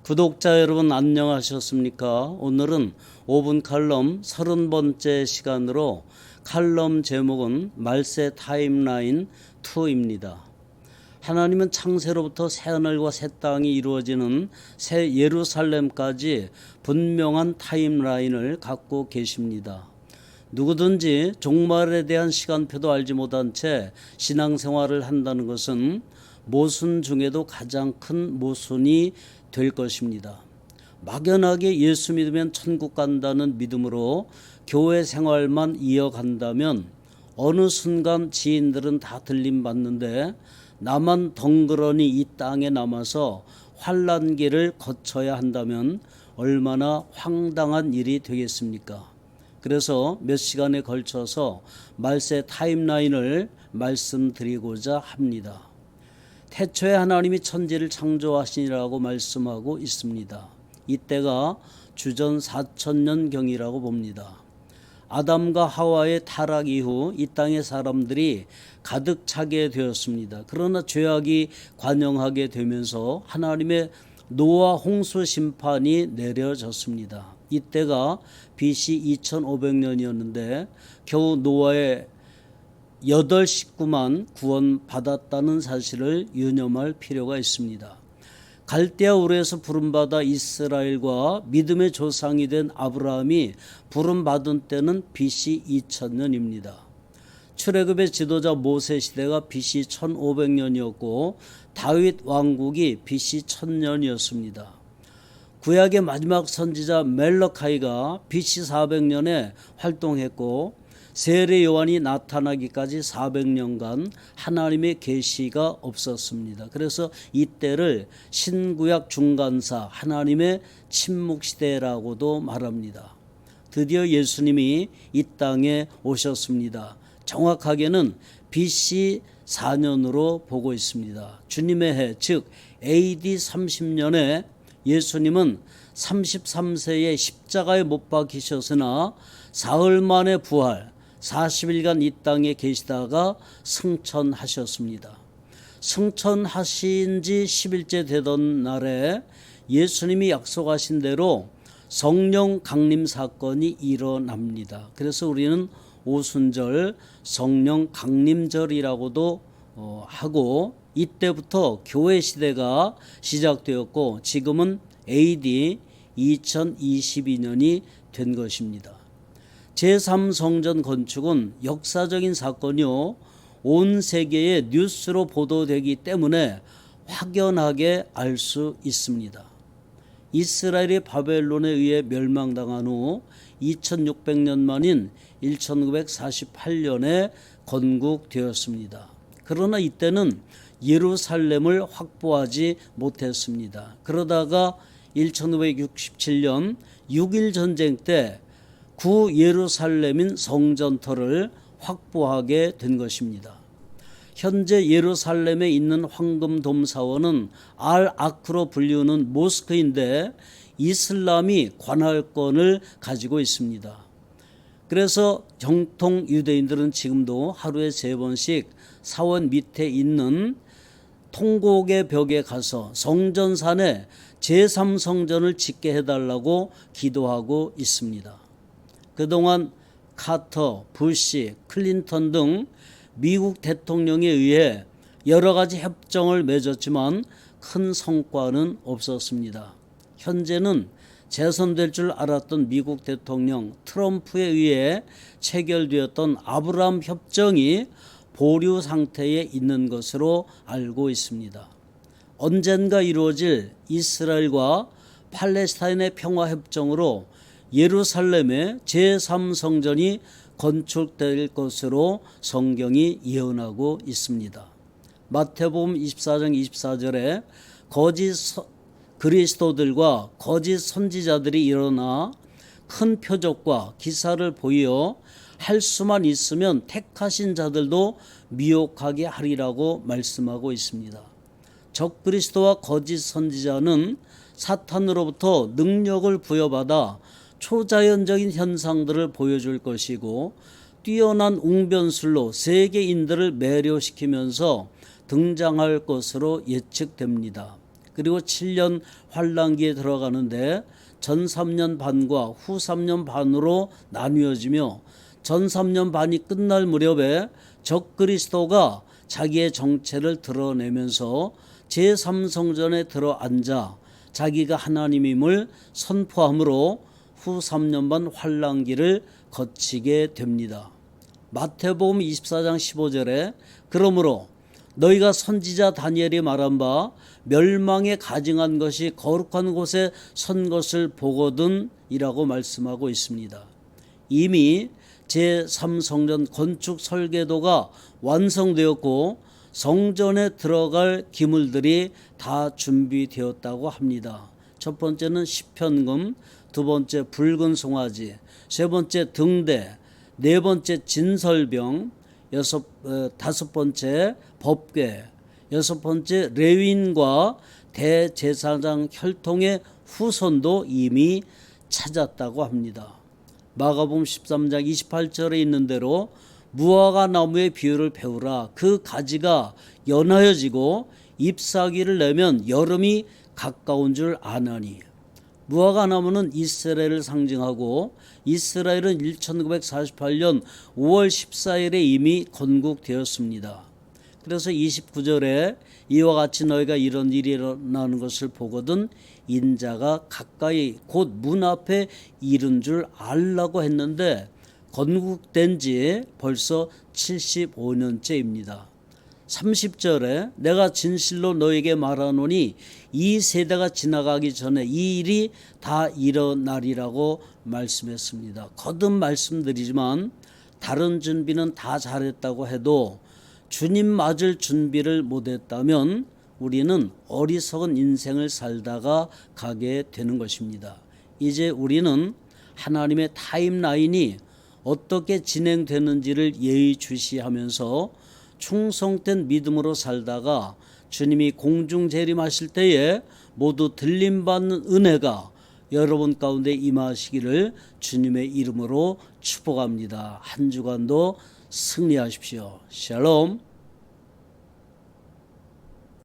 구독자 여러분 안녕하셨습니까? 오늘은 5분 칼럼 30번째 시간으로 칼럼 제목은 말세 타임라인 2입니다. 하나님은 창세로부터 새하늘과 새 땅이 이루어지는 새 예루살렘까지 분명한 타임라인을 갖고 계십니다. 누구든지 종말에 대한 시간표도 알지 못한 채 신앙생활을 한다는 것은 모순 중에도 가장 큰 모순이 될 것입니다. 막연하게 예수 믿으면 천국 간다는 믿음으로 교회 생활만 이어간다면 어느 순간 지인들은 다 들림받는데 나만 덩그러니 이 땅에 남아서 환난기를 거쳐야 한다면 얼마나 황당한 일이 되겠습니까? 그래서 몇 시간에 걸쳐서 말세 타임라인을 말씀드리고자 합니다. 태초에 하나님이 천지를 창조하시니라고 말씀하고 있습니다. 이때가 주전 4000년경이라고 봅니다. 아담과 하와의 타락 이후 이 땅의 사람들이 가득 차게 되었습니다. 그러나 죄악이 관영하게 되면서 하나님의 노아 홍수 심판이 내려졌습니다. 이때가 BC 2500년이었는데 겨우 노아의 8 식구만 구원받았다는 사실을 유념할 필요가 있습니다. 갈대아 우르에서 부름받아 이스라엘과 믿음의 조상이 된 아브라함이 부름받은 때는 BC 2000년입니다. 출애굽의 지도자 모세 시대가 BC 1500년이었고 다윗 왕국이 BC 1000년이었습니다. 구약의 마지막 선지자 멜러카이가 BC 400년에 활동했고 세례 요한이 나타나기까지 400년간 하나님의 계시가 없었습니다. 그래서 이때를 신구약 중간사 하나님의 침묵시대라고도 말합니다. 드디어 예수님이 이 땅에 오셨습니다. 정확하게는 BC 4년으로 보고 있습니다. 주님의 해, 즉 AD 30년에 예수님은 33세에 십자가에 못 박히셨으나 사흘 만에 부활, 40일간 이 땅에 계시다가 승천하셨습니다. 승천하신 지 10일째 되던 날에 예수님이 약속하신 대로 성령 강림 사건이 일어납니다. 그래서 우리는 오순절 성령 강림절이라고도 하고 이때부터 교회 시대가 시작되었고 지금은 AD 2022년이 된 것입니다. 제3성전 건축은 역사적인 사건이요 온 세계의 뉴스로 보도되기 때문에 확연하게 알 수 있습니다. 이스라엘이 바벨론에 의해 멸망당한 후 2600년 만인 1948년에 건국되었습니다. 그러나 이때는 예루살렘을 확보하지 못했습니다. 그러다가 1567년 6.1 전쟁 때 구 예루살렘인 성전터를 확보하게 된 것입니다. 현재 예루살렘에 있는 황금돔 사원은 알-아크로 불리우는 모스크인데 이슬람이 관할권을 가지고 있습니다. 그래서 정통 유대인들은 지금도 하루에 3번씩 사원 밑에 있는 통곡의 벽에 가서 성전산에 제3성전을 짓게 해달라고 기도하고 있습니다. 그동안 카터, 부시, 클린턴 등 미국 대통령에 의해 여러 가지 협정을 맺었지만 큰 성과는 없었습니다. 현재는 재선될 줄 알았던 미국 대통령 트럼프에 의해 체결되었던 아브라함 협정이 보류 상태에 있는 것으로 알고 있습니다. 언젠가 이루어질 이스라엘과 팔레스타인의 평화협정으로 예루살렘의 제3성전이 건축될 것으로 성경이 예언하고 있습니다. 마태복음 24장 24절에 거짓 그리스도들과 거짓 선지자들이 일어나 큰 표적과 기사를 보여 할 수만 있으면 택하신 자들도 미혹하게 하리라고 말씀하고 있습니다. 적그리스도와 거짓 선지자는 사탄으로부터 능력을 부여받아 초자연적인 현상들을 보여줄 것이고 뛰어난 웅변술로 세계인들을 매료시키면서 등장할 것으로 예측됩니다. 그리고 7년 환란기에 들어가는데 전 3년 반과 후 3년 반으로 나뉘어지며 전 3년 반이 끝날 무렵에 적그리스도가 자기의 정체를 드러내면서 제3성전에 들어앉아 자기가 하나님임을 선포함으로 후 3년 반 환란기를 거치게 됩니다. 마태복음 24장 15절에 그러므로 너희가 선지자 다니엘이 말한 바 멸망에 가증한 것이 거룩한 곳에 선 것을 보거든 이라고 말씀하고 있습니다. 이미 제3성전 건축 설계도가 완성되었고 성전에 들어갈 기물들이 다 준비되었다고 합니다. 첫 번째는 시편금, 두 번째 붉은 송아지, 세 번째 등대, 네 번째 진설병, 다섯 번째 법궤, 여섯 번째 레위인과 대제사장 혈통의 후손도 이미 찾았다고 합니다. 마가복음 13장 28절에 있는 대로 무화과 나무의 비유를 배우라. 그 가지가 연하여지고 잎사귀를 내면 여름이 가까운 줄 아나니. 무화과 나무는 이스라엘을 상징하고 이스라엘은 1948년 5월 14일에 이미 건국되었습니다. 그래서 29절에 이와 같이 너희가 이런 일이 일어나는 것을 보거든 인자가 가까이 곧 문 앞에 이른 줄 알라고 했는데 건국된 지 벌써 75년째입니다. 30절에 내가 진실로 너에게 말하노니 이 세대가 지나가기 전에 이 일이 다 일어나리라고 말씀했습니다. 거듭 말씀드리지만 다른 준비는 다 잘했다고 해도 주님 맞을 준비를 못했다면 우리는 어리석은 인생을 살다가 가게 되는 것입니다. 이제 우리는 하나님의 타임라인이 어떻게 진행되는지를 예의주시하면서 충성된 믿음으로 살다가 주님이 공중 재림하실 때에 모두 들림받는 은혜가 여러분 가운데 임하시기를 주님의 이름으로 축복합니다. 한 주간도 승리하십시오. 샬롬.